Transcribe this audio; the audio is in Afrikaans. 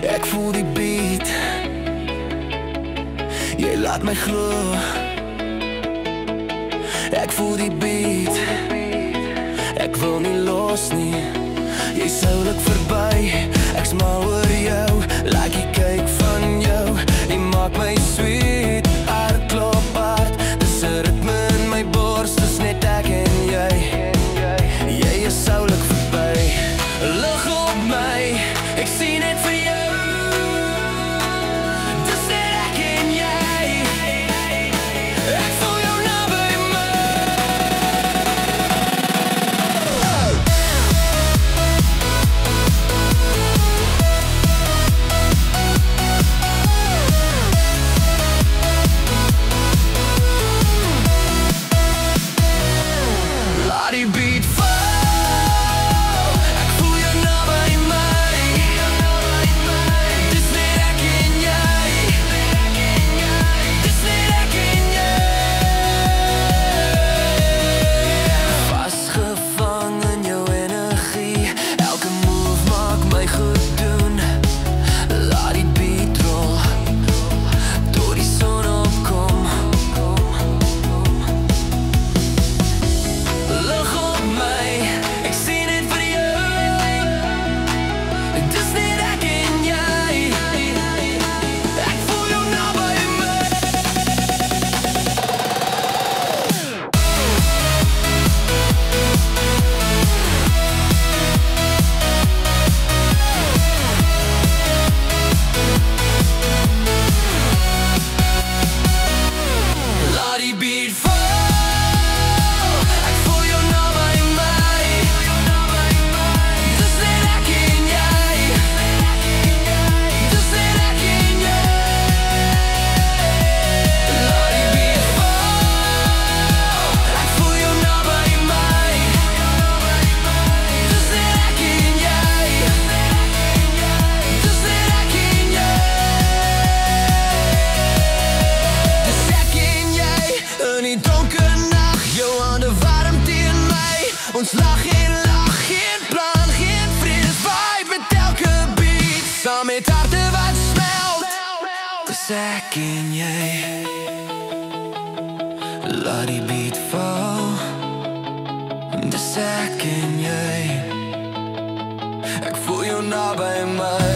Ek voel die beat, jy laat my glo. Ek voel die beat, ek wil nie los nie. Jy soulik verby, ek smal oor jou. Laat jy kyk van jou, jy maak my sweet. Hart klop hard, dis 'n ritme in my bors. Dis net ek en jy, jy is soulik verby. Lig op my, ek sien net vir jou. Dis net ek en jy, ek voel jou naby my. Laat die beat val, ek voel jou naby my. Dis net ek en jy, dis net ek en jy. Vasgevang in jou energie, elke move maak my goed doen. Laat die beat rol, tot die son opkom. Lig op my, ek sien net vir jou. Dis net ek en jy, ek voel jou naby my. Laat die beat val, ek voel jou naby my. Dis net ek en jy, dis net ek en jy. Laat die beat val, ek voel jou naby my. Dis net ek en jy, dis net ek en jy. Dis ek en jy, in die donker nag, jou hande warm teen my. Ons lag en lach, geen plan, geen vrees, vibe met elke beat. Saam met harte wat smelt, dis ek en jy. Laat die beat val, dis ek en jy. Ek voel jou naby my.